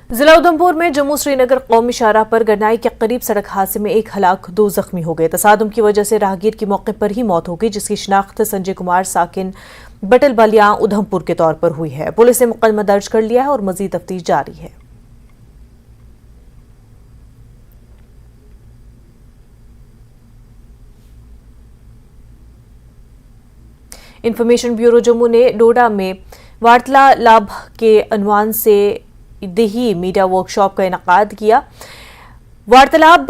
जिला उधमपुर में जम्मू श्रीनगर कौमी शाहराह पर गरनाई के करीब सड़क हादसे में 1 हलाक 2 जख्मी हो गए। तसादुम की वजह से राहगीर की मौके पर ही मौत हो गई, जिसकी शिनाख्त संजय कुमार साकिन बटल बलिया उधमपुर के तौर पर हुई है। पुलिस ने मुकदमा दर्ज कर लिया है और मजीद तफ्तीश जारी है। इंफॉर्मेशन ब्यूरो जम्मू ने डोडा में वार्तालाप के अनवान से देही मीडिया वर्कशॉप का इनेकाद किया। वार्तालाप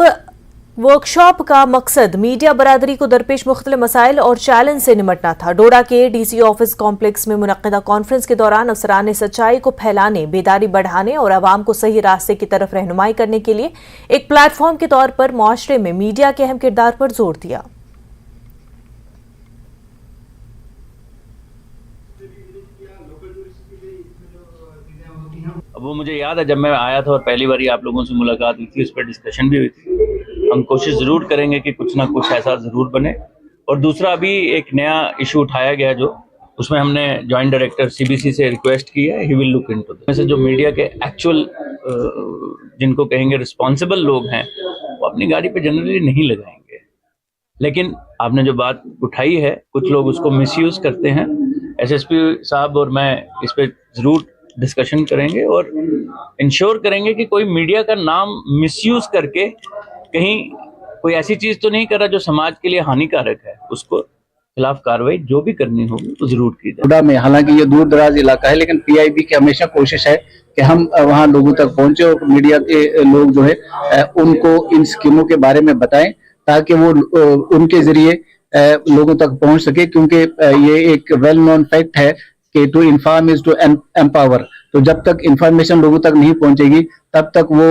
वर्कशॉप का मकसद मीडिया बरादरी को दरपेश मुख्तलिफ मसाइल और चैलेंज से निमटना था। डोडा के डीसी ऑफिस कॉम्प्लेक्स में मुनक्किदा कॉन्फ्रेंस के दौरान अफसरान सच्चाई को फैलाने, बेदारी बढ़ाने और आवाम को सही रास्ते की तरफ रहनुमाई करने के लिए एक प्लेटफॉर्म के तौर पर मुआशरे में मीडिया के अहम किरदार पर जोर दिया। अब वो मुझे याद है जब मैं आया था और पहली बार आप लोगों से मुलाकात हुई थी, उस पर डिस्कशन भी हुई थी। हम कोशिश ज़रूर करेंगे कि कुछ ना कुछ ऐसा ज़रूर बने। और दूसरा, अभी एक नया इशू उठाया गया जो उसमें हमने जॉइंट डायरेक्टर सीबीसी से रिक्वेस्ट की है, he will look into this. जो मीडिया के एक्चुअल जिनको कहेंगे रिस्पॉन्सिबल लोग हैं, वो अपनी गाड़ी पे जनरली नहीं लगाएंगे। लेकिन आपने जो बात उठाई है, कुछ लोग उसको मिसयूज़ करते हैं। एसएसपी साहब और मैं इस पर ज़रूर डिस्कशन करेंगे और इंश्योर करेंगे कि कोई मीडिया का नाम मिसयूज करके कहीं कोई ऐसी चीज तो नहीं कर रहा जो समाज के लिए हानिकारक है। उसको खिलाफ कार्रवाई जो भी करनी होगी तो जरूर की जाए। में हालांकि ये दूर दराज इलाका है, लेकिन पीआईबी की हमेशा कोशिश है कि हम वहाँ लोगों तक पहुंचे और मीडिया के लोग जो है उनको इन स्कीमों के बारे में बताएं, ताकि वो उनके जरिए लोगों तक पहुंच सके। क्योंकि ये एक वेल नोन फैक्ट है कि to inform is to empower. तो जब तक इंफॉर्मेशन लोगों तक नहीं पहुंचेगी तब तक वो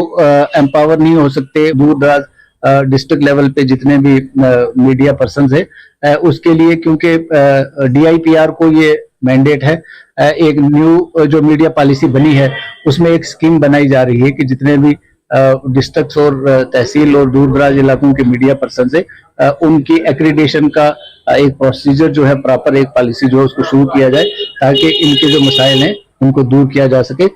एम्पावर नहीं हो सकते। दूर दराज डिस्ट्रिक्ट लेवल पे जितने भी मीडिया पर्सन है उसके लिए, क्योंकि डीआईपीआर को ये मैंडेट है, एक न्यू जो मीडिया पॉलिसी बनी है उसमें एक स्कीम बनाई जा रही है कि जितने भी डिस्ट्रिक्ट और तहसील और दूर दराज इलाकों के मीडिया पर्सन से उनकी एक्रीडेशन का एक प्रोसीजर जो है, प्रॉपर एक पॉलिसी जो है उसको शुरू किया जाए, ताकि इनके जो मसाइल हैं उनको दूर किया जा सके।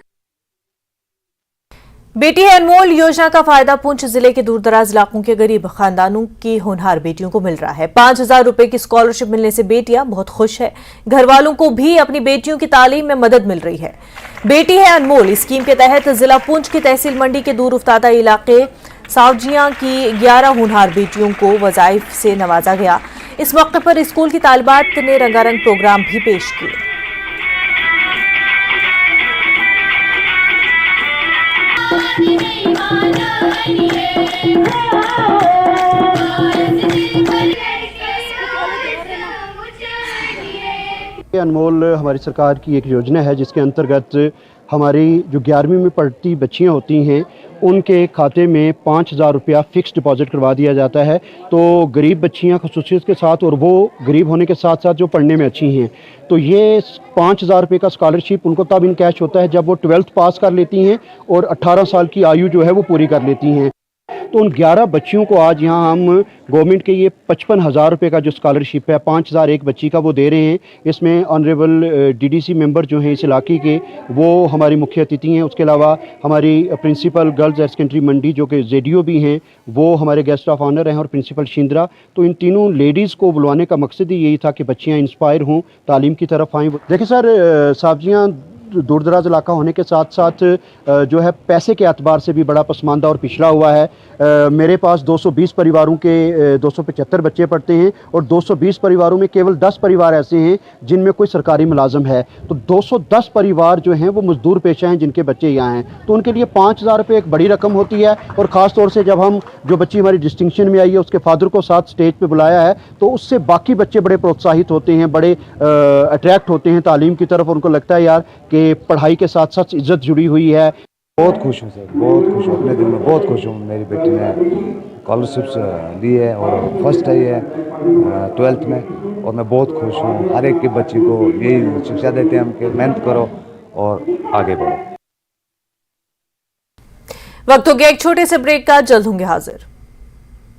बेटी है अनमोल योजना का फायदा पुंछ जिले के दूरदराज इलाकों के गरीब खानदानों की होनहार बेटियों को मिल रहा है। 5,000 रुपए की स्कॉलरशिप मिलने से बेटियां बहुत खुश है। घर वालों को भी अपनी बेटियों की तालीम में मदद मिल रही है। बेटी है अनमोल स्कीम के तहत जिला पुंछ की तहसील मंडी के दूर उफ्तादा इलाके सावजियां की 11 होनहार बेटियों को वज़ाइफ से नवाजा गया। इस मौके पर स्कूल की तालिबात ने रंगारंग प्रोग्राम भी पेश किए। अनमोल हमारी सरकार की एक योजना है जिसके अंतर्गत हमारी जो 11वीं में पढ़ती बच्चियां होती हैं उनके खाते में 5,000 रुपया फिक्स डिपॉजिट करवा दिया जाता है। तो गरीब बच्चियां खसूसियत के साथ, और वो गरीब होने के साथ साथ जो पढ़ने में अच्छी हैं, तो ये 5,000 रुपये का स्कॉलरशिप उनको तब इन कैश होता है जब वो 12th पास कर लेती हैं और 18 साल की आयु जो है वो पूरी कर लेती हैं। तो उन 11 बच्चियों को आज यहाँ हम गवर्नमेंट के ये 55,000 रुपये का जो स्कॉलरशिप है, 5,000 एक बच्ची का वो दे रहे हैं। इसमें ऑनरेबल डीडीसी मेंबर जो हैं इस इलाके के, वो हमारी मुख्य अतिथि हैं। उसके अलावा हमारी प्रिंसिपल गर्ल्स हायर सेकेंडरी मंडी जो कि जेडीओ भी हैं, वो हमारे गेस्ट ऑफ ऑनर हैं, और प्रिंसिपल शिंद्रा। तो इन तीनों लेडीज़ को बुलवाने का मकसद ही यही था कि बच्चियाँ इंस्पायर हों, तालीम की तरफ आएँ। देखिए सर, सावजियाँ दूर दराज इलाका होने के साथ साथ जो है पैसे के एतबार से भी बड़ा पसमानदा और पिछड़ा हुआ है। मेरे पास 220 परिवारों के 275 बच्चे पढ़ते हैं और 220 परिवारों में केवल 10 परिवार ऐसे हैं जिनमें कोई सरकारी मुलाजम है। तो 210 परिवार जो हैं वो मजदूर पेशा हैं जिनके बच्चे यहाँ हैं। तो उनके लिए 5,000 रुपये एक बड़ी रकम होती है। और ख़ास तौर से जब हम जो बच्ची हमारी डिस्टिंक्शन में आई है उसके फादर को साथ स्टेज पर बुलाया है, तो उससे बाकी बच्चे बड़े प्रोत्साहित होते हैं, बड़े अट्रैक्ट होते हैं तालीम की तरफ। उनको लगता है यार कि पढ़ाई के साथ साथ इज्जत जुड़ी हुई है। बहुत खुश हूँ सर, बहुत खुश हूँ, अपने दिल में बहुत खुश हूँ। मेरी बेटी ने स्कॉलरशिप ली है और फर्स्ट आई है 12th में, और मैं बहुत खुश हूँ। हर एक की बच्ची को यही शिक्षा देते हैं हम कि मेहनत करो और आगे बढ़ो। वक्त हो गया एक छोटे से ब्रेक का, जल्द होंगे हाजिर।